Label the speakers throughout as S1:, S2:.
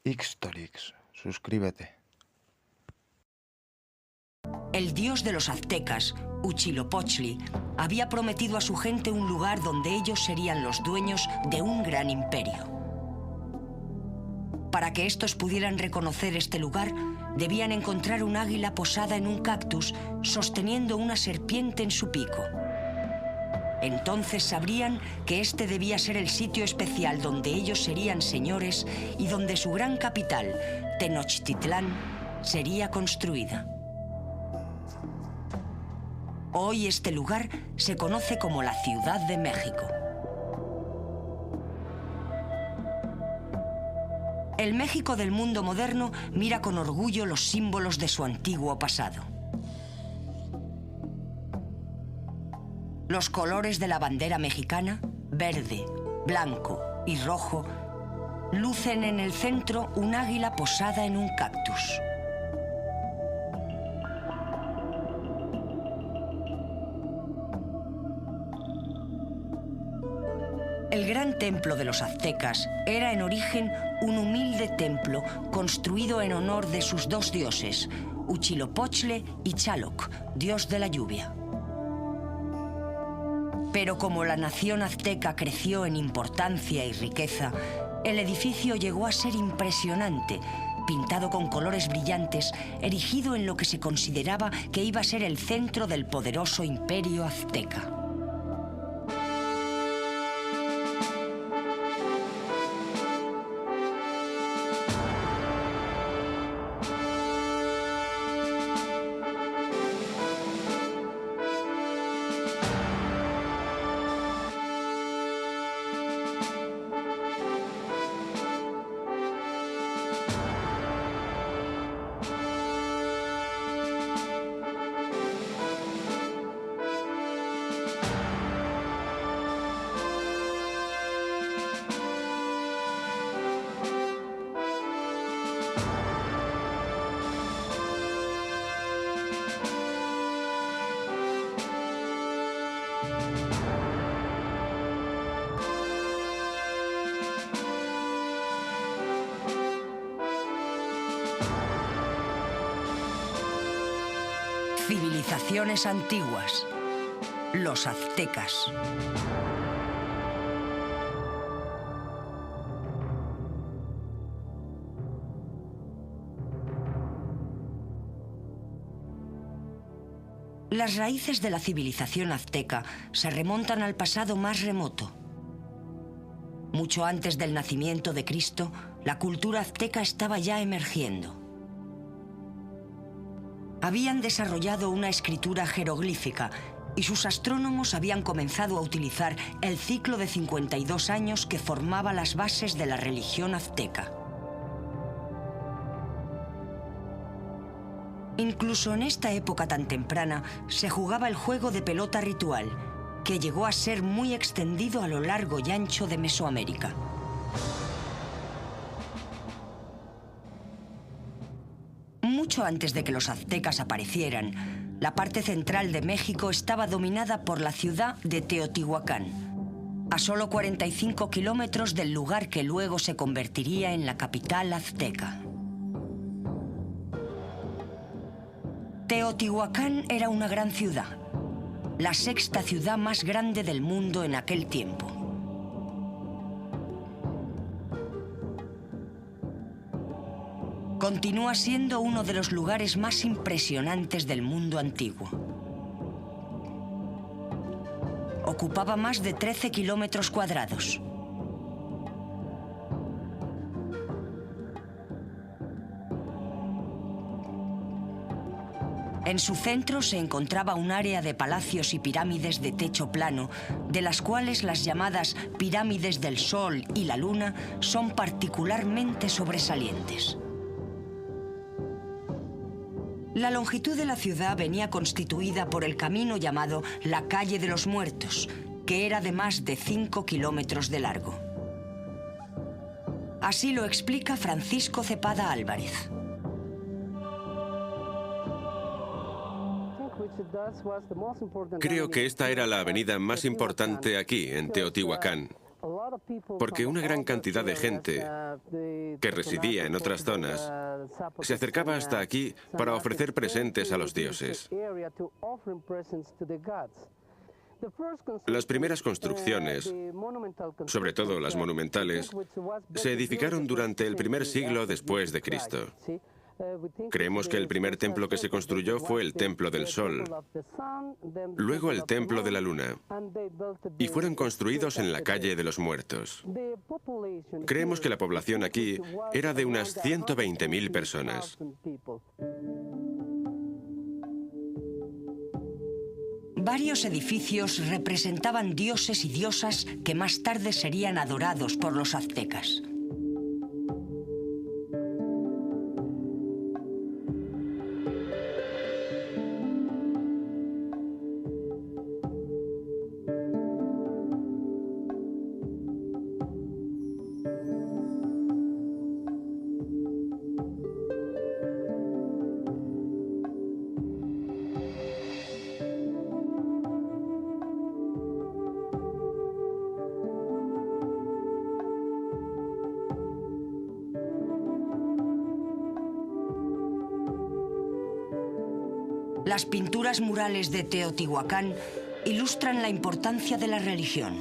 S1: Ixtorix, suscríbete.
S2: El dios de los aztecas, Huitzilopochtli, había prometido a su gente un lugar donde ellos serían los dueños de un gran imperio. Para que estos pudieran reconocer este lugar, debían encontrar un águila posada en un cactus sosteniendo una serpiente en su pico. Entonces sabrían que este debía ser el sitio especial donde ellos serían señores y donde su gran capital, Tenochtitlán, sería construida. Hoy este lugar se conoce como la Ciudad de México. El México del mundo moderno mira con orgullo los símbolos de su antiguo pasado. Los colores de la bandera mexicana, verde, blanco y rojo, lucen en el centro un águila posada en un cactus. El gran templo de los aztecas era en origen un humilde templo construido en honor de sus dos dioses, Huitzilopochtli y Tlaloc, dios de la lluvia. Pero como la nación azteca creció en importancia y riqueza, el edificio llegó a ser impresionante, pintado con colores brillantes, erigido en lo que se consideraba que iba a ser el centro del poderoso imperio azteca. Civilizaciones antiguas. Los aztecas. Las raíces de la civilización azteca se remontan al pasado más remoto. Mucho antes del nacimiento de Cristo, la cultura azteca estaba ya emergiendo. Habían desarrollado una escritura jeroglífica y sus astrónomos habían comenzado a utilizar el ciclo de 52 años que formaba las bases de la religión azteca. Incluso en esta época tan temprana se jugaba el juego de pelota ritual, que llegó a ser muy extendido a lo largo y ancho de Mesoamérica. Mucho antes de que los aztecas aparecieran, la parte central de México estaba dominada por la ciudad de Teotihuacán, a solo 45 kilómetros del lugar que luego se convertiría en la capital azteca. Teotihuacán era una gran ciudad, la sexta ciudad más grande del mundo en aquel tiempo. Continúa siendo uno de los lugares más impresionantes del mundo antiguo. Ocupaba más de 13 kilómetros cuadrados. En su centro se encontraba un área de palacios y pirámides de techo plano, de las cuales las llamadas pirámides del Sol y la Luna son particularmente sobresalientes. La longitud de la ciudad venía constituida por el camino llamado la Calle de los Muertos, que era de más de 5 kilómetros de largo. Así lo explica Francisco Cepada Álvarez.
S3: Creo que esta era la avenida más importante aquí, en Teotihuacán, porque una gran cantidad de gente que residía en otras zonas, se acercaba hasta aquí para ofrecer presentes a los dioses. Las primeras construcciones, sobre todo las monumentales, se edificaron durante el primer siglo después de Cristo. Creemos que el primer templo que se construyó fue el Templo del Sol, luego el Templo de la Luna, y fueron construidos en la Calle de los Muertos. Creemos que la población aquí era de unas 120.000 personas.
S2: Varios edificios representaban dioses y diosas que más tarde serían adorados por los aztecas. Las pinturas murales de Teotihuacán ilustran la importancia de la religión.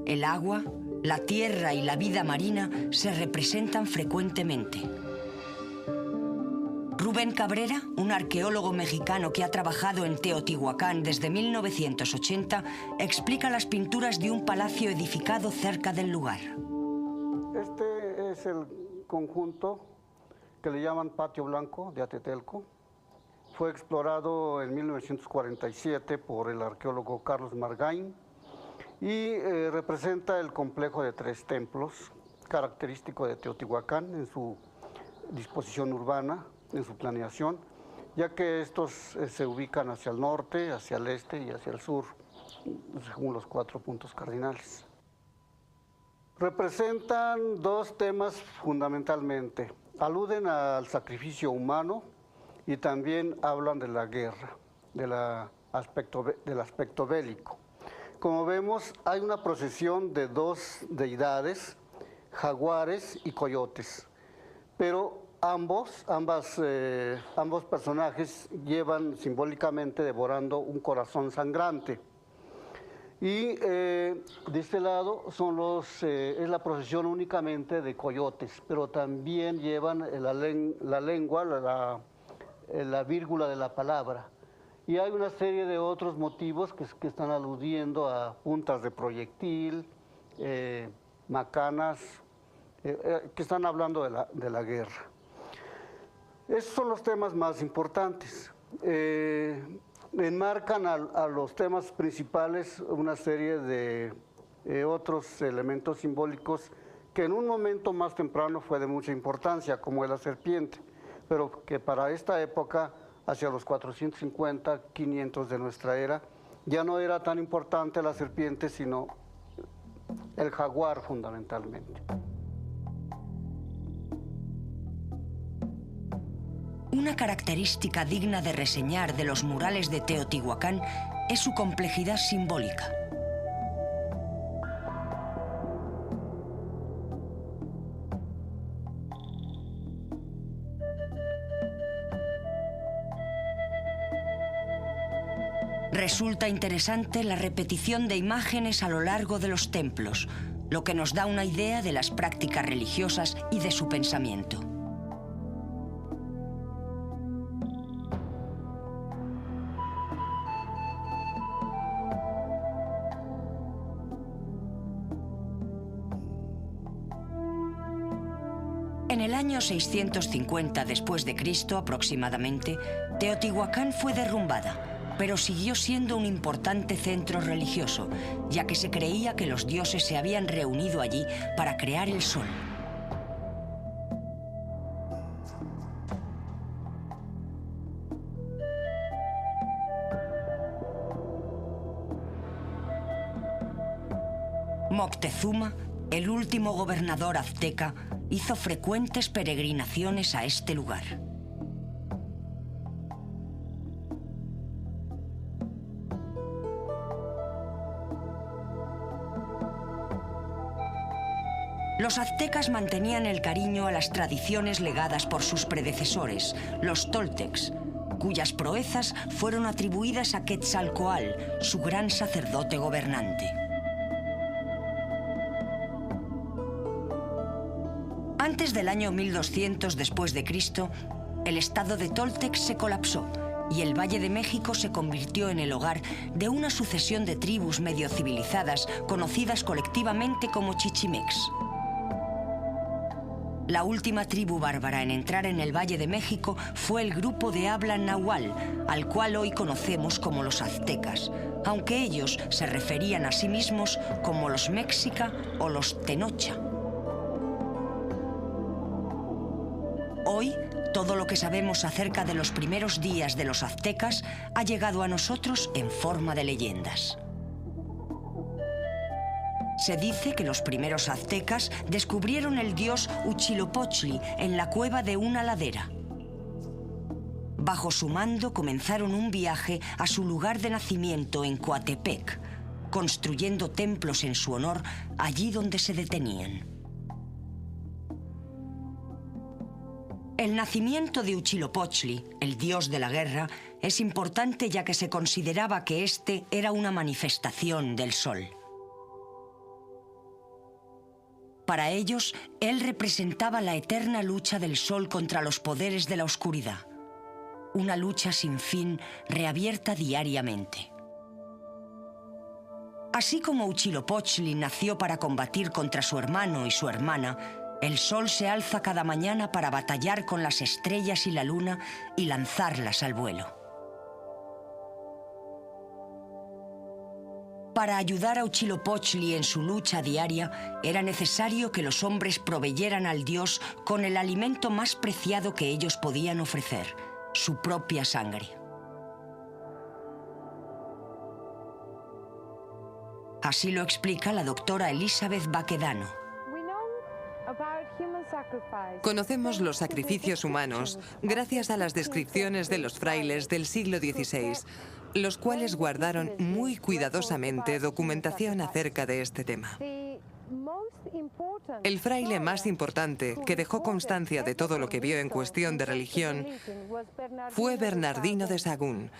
S2: El agua, la tierra y la vida marina se representan frecuentemente. Rubén Cabrera, un arqueólogo mexicano que ha trabajado en Teotihuacán desde 1980, explica las pinturas de un palacio edificado cerca del lugar.
S4: Este es el conjunto que le llaman Patio Blanco de Atetelco. Fue explorado en 1947 por el arqueólogo Carlos Margain y representa el complejo de 3 templos, característico de Teotihuacán en su disposición urbana, en su planeación, ya que estos se ubican hacia el norte, hacia el este y hacia el sur, según los 4 puntos cardinales. Representan 2 temas fundamentalmente. Aluden al sacrificio humano y también hablan de la guerra, del aspecto bélico. Como vemos, hay una procesión de 2 deidades, jaguares y coyotes, pero ambos personajes llevan simbólicamente devorando un corazón sangrante. Y de este lado es la procesión únicamente de coyotes, pero también llevan la lengua, la vírgula de la palabra. Y hay una serie de otros motivos que están aludiendo a puntas de proyectil, macanas, que están hablando de la guerra. Esos son los temas más importantes. Enmarcan a los temas principales una serie de otros elementos simbólicos que en un momento más temprano fue de mucha importancia, como la serpiente, pero que para esta época, hacia los 450, 500 de nuestra era, ya no era tan importante la serpiente, sino el jaguar fundamentalmente.
S2: Una característica digna de reseñar de los murales de Teotihuacán es su complejidad simbólica. Resulta interesante la repetición de imágenes a lo largo de los templos, lo que nos da una idea de las prácticas religiosas y de su pensamiento. En el año 650 después de Cristo aproximadamente, Teotihuacán fue derrumbada, pero siguió siendo un importante centro religioso, ya que se creía que los dioses se habían reunido allí para crear el sol. Moctezuma, el último gobernador azteca, hizo frecuentes peregrinaciones a este lugar. Los aztecas mantenían el cariño a las tradiciones legadas por sus predecesores, los toltecs, cuyas proezas fueron atribuidas a Quetzalcóatl, su gran sacerdote gobernante. Antes del año 1200 después de Cristo, el estado de Toltec se colapsó y el Valle de México se convirtió en el hogar de una sucesión de tribus medio civilizadas conocidas colectivamente como chichimecs. La última tribu bárbara en entrar en el Valle de México fue el grupo de habla nahual, al cual hoy conocemos como los aztecas, aunque ellos se referían a sí mismos como los mexica o los tenocha. Hoy, todo lo que sabemos acerca de los primeros días de los aztecas ha llegado a nosotros en forma de leyendas. Se dice que los primeros aztecas descubrieron el dios Huitzilopochtli en la cueva de una ladera. Bajo su mando comenzaron un viaje a su lugar de nacimiento en Coatepec, construyendo templos en su honor allí donde se detenían. El nacimiento de Huitzilopochtli, el dios de la guerra, es importante ya que se consideraba que este era una manifestación del sol. Para ellos, él representaba la eterna lucha del sol contra los poderes de la oscuridad. Una lucha sin fin, reabierta diariamente. Así como Huitzilopochtli nació para combatir contra su hermano y su hermana, el sol se alza cada mañana para batallar con las estrellas y la luna y lanzarlas al vuelo. Para ayudar a Huitzilopochtli en su lucha diaria, era necesario que los hombres proveyeran al dios con el alimento más preciado que ellos podían ofrecer, su propia sangre. Así lo explica la doctora Elizabeth Baquedano.
S5: Conocemos los sacrificios humanos gracias a las descripciones de los frailes del siglo XVI, los cuales guardaron muy cuidadosamente documentación acerca de este tema. El fraile más importante, que dejó constancia de todo lo que vio en cuestión de religión, fue Bernardino de Sahagún,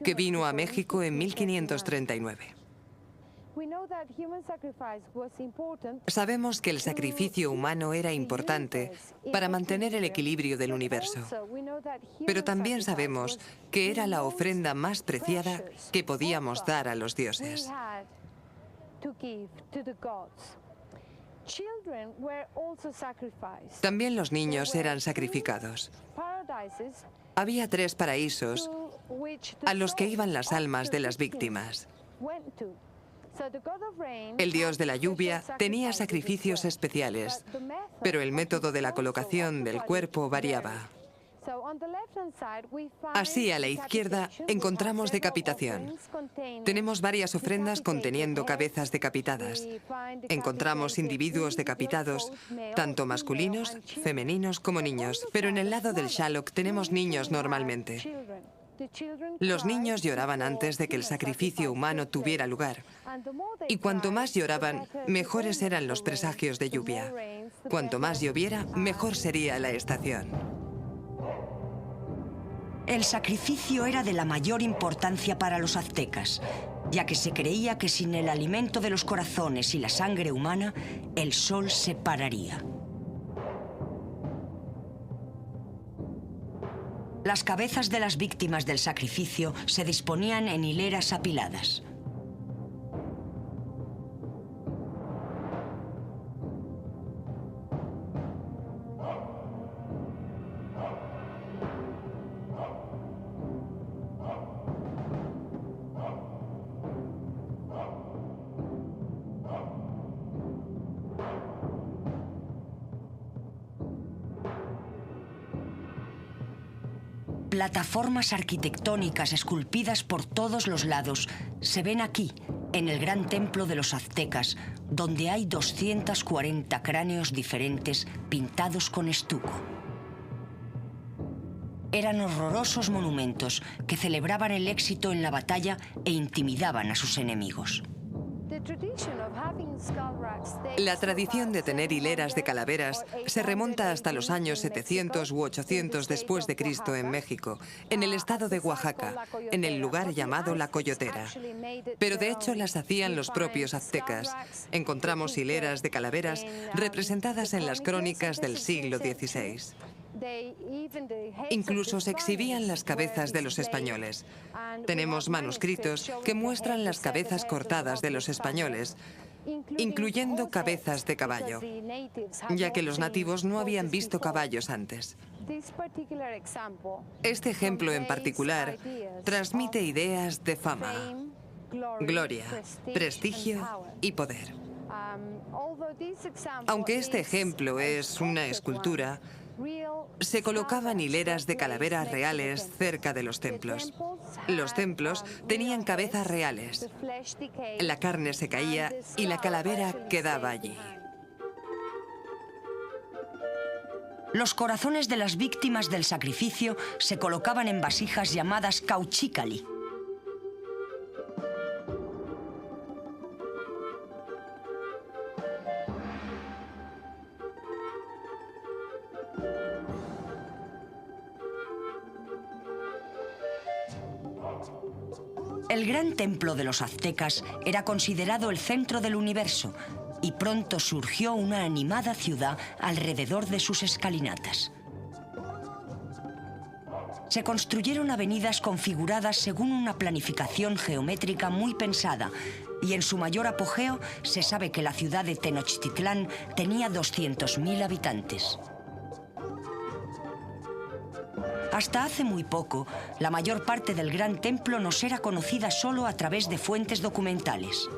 S5: que vino a México en 1539. Sabemos que el sacrificio humano era importante para mantener el equilibrio del universo, pero también sabemos que era la ofrenda más preciada que podíamos dar a los dioses. También los niños eran sacrificados. Había 3 paraísos a los que iban las almas de las víctimas. El dios de la lluvia tenía sacrificios especiales, pero el método de la colocación del cuerpo variaba. Así, a la izquierda, encontramos decapitación. Tenemos varias ofrendas conteniendo cabezas decapitadas. Encontramos individuos decapitados, tanto masculinos, femeninos como niños, pero en el lado del Xaloc tenemos niños normalmente. Los niños lloraban antes de que el sacrificio humano tuviera lugar. Y cuanto más lloraban, mejores eran los presagios de lluvia. Cuanto más lloviera, mejor sería la estación.
S2: El sacrificio era de la mayor importancia para los aztecas, ya que se creía que sin el alimento de los corazones y la sangre humana, el sol se pararía. Las cabezas de las víctimas del sacrificio se disponían en hileras apiladas. Plataformas arquitectónicas esculpidas por todos los lados se ven aquí, en el gran templo de los aztecas, donde hay 240 cráneos diferentes pintados con estuco. Eran horrorosos monumentos que celebraban el éxito en la batalla e intimidaban a sus enemigos.
S5: La tradición de tener hileras de calaveras se remonta hasta los años 700 u 800 después de Cristo en México, en el estado de Oaxaca, en el lugar llamado La Coyotera. Pero de hecho las hacían los propios aztecas. Encontramos hileras de calaveras representadas en las crónicas del siglo XVI. Incluso se exhibían las cabezas de los españoles. Tenemos manuscritos que muestran las cabezas cortadas de los españoles, incluyendo cabezas de caballo, ya que los nativos no habían visto caballos antes. Este ejemplo en particular transmite ideas de fama, gloria, prestigio y poder. Aunque este ejemplo es una escultura, se colocaban hileras de calaveras reales cerca de los templos. Los templos tenían cabezas reales. La carne se caía y la calavera quedaba allí.
S2: Los corazones de las víctimas del sacrificio se colocaban en vasijas llamadas cauchícali. El gran templo de los aztecas era considerado el centro del universo y pronto surgió una animada ciudad alrededor de sus escalinatas. Se construyeron avenidas configuradas según una planificación geométrica muy pensada y en su mayor apogeo se sabe que la ciudad de Tenochtitlán tenía 200.000 habitantes. Hasta hace muy poco, la mayor parte del Gran Templo nos era conocida solo a través de fuentes documentales.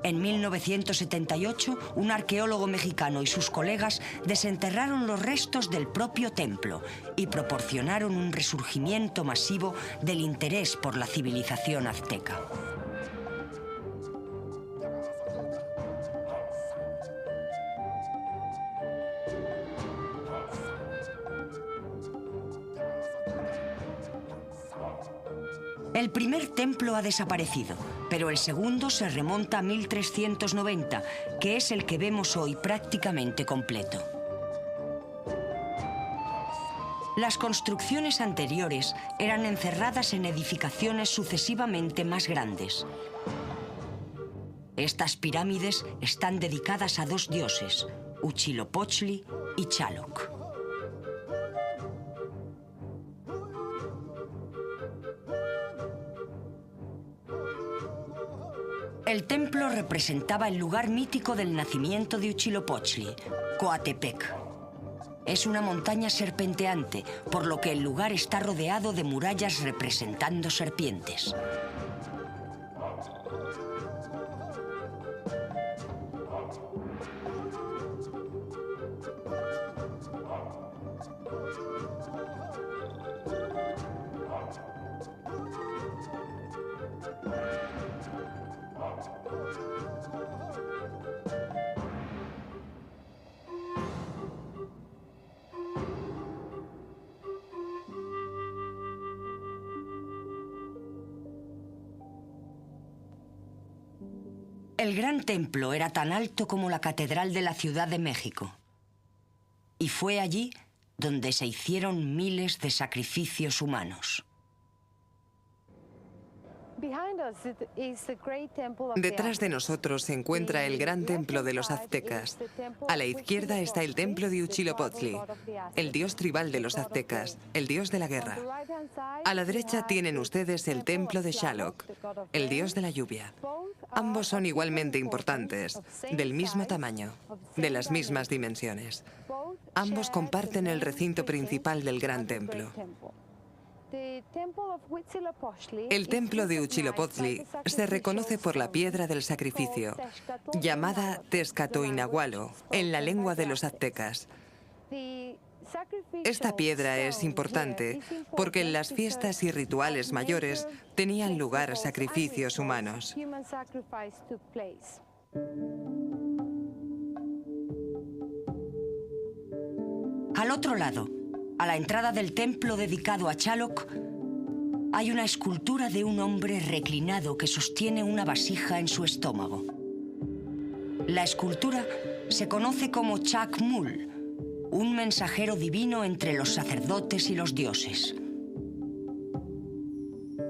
S2: En 1978, un arqueólogo mexicano y sus colegas desenterraron los restos del propio templo y proporcionaron un resurgimiento masivo del interés por la civilización azteca. El primer templo ha desaparecido, pero el segundo se remonta a 1390, que es el que vemos hoy prácticamente completo. Las construcciones anteriores eran encerradas en edificaciones sucesivamente más grandes. Estas pirámides están dedicadas a dos dioses, Huitzilopochtli y Xaloc. El templo representaba el lugar mítico del nacimiento de Huitzilopochtli, Coatepec. Es una montaña serpenteante, por lo que el lugar está rodeado de murallas representando serpientes. El Gran Templo era tan alto como la Catedral de la Ciudad de México. Y fue allí donde se hicieron miles de sacrificios humanos.
S5: Detrás de nosotros se encuentra el Gran Templo de los aztecas. A la izquierda está el templo de Huitzilopochtli, el dios tribal de los aztecas, el dios de la guerra. A la derecha tienen ustedes el templo de Xaloc, el dios de la lluvia. Ambos son igualmente importantes, del mismo tamaño, de las mismas dimensiones. Ambos comparten el recinto principal del Gran Templo. El templo de Huitzilopochtli se reconoce por la piedra del sacrificio, llamada Tezcatoinahualo, en la lengua de los aztecas. Esta piedra es importante porque en las fiestas y rituales mayores tenían lugar sacrificios humanos. Al
S2: otro lado, a la entrada del templo dedicado a Xaloc, hay una escultura de un hombre reclinado que sostiene una vasija en su estómago. La escultura se conoce como Chacmul, un mensajero divino entre los sacerdotes y los dioses.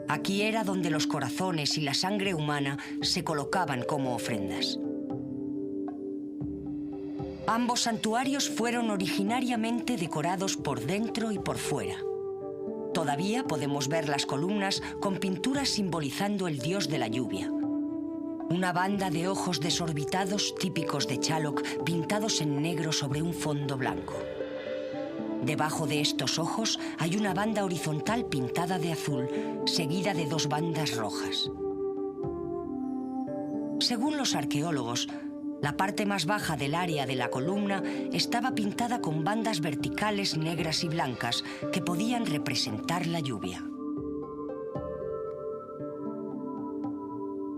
S2: Aquí era donde los corazones y la sangre humana se colocaban como ofrendas. Ambos santuarios fueron originariamente decorados por dentro y por fuera. Todavía podemos ver las columnas con pinturas simbolizando el dios de la lluvia. Una banda de ojos desorbitados típicos de Chaloc pintados en negro sobre un fondo blanco. Debajo de estos ojos hay una banda horizontal pintada de azul, seguida de dos bandas rojas. Según los arqueólogos, la parte más baja del área de la columna estaba pintada con bandas verticales negras y blancas que podían representar la lluvia.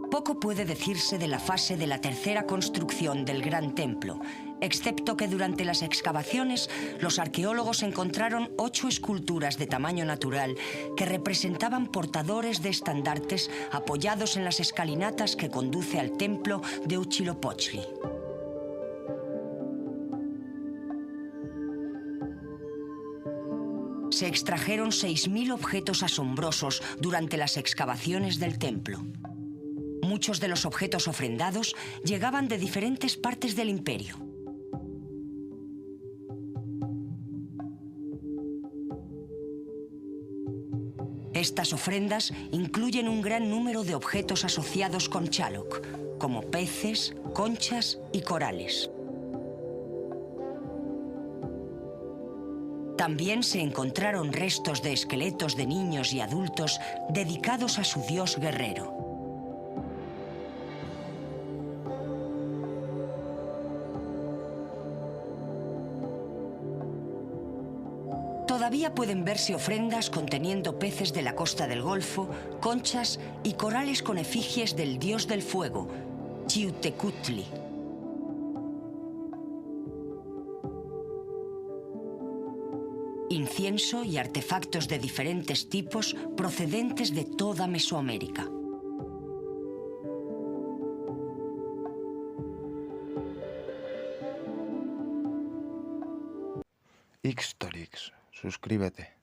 S2: Poco puede decirse de la fase de la tercera construcción del Gran Templo, excepto que durante las excavaciones los arqueólogos encontraron 8 esculturas de tamaño natural que representaban portadores de estandartes apoyados en las escalinatas que conduce al templo de Huitzilopochtli. Se extrajeron 6.000 objetos asombrosos durante las excavaciones del templo. Muchos de los objetos ofrendados llegaban de diferentes partes del imperio. Estas ofrendas incluyen un gran número de objetos asociados con Chaloc, como peces, conchas y corales. También se encontraron restos de esqueletos de niños y adultos dedicados a su dios guerrero. Todavía pueden verse ofrendas conteniendo peces de la costa del Golfo, conchas y corales con efigies del dios del fuego, Xiuhtecuhtli. Incienso y artefactos de diferentes tipos procedentes de toda Mesoamérica.
S1: Ixtorix, suscríbete.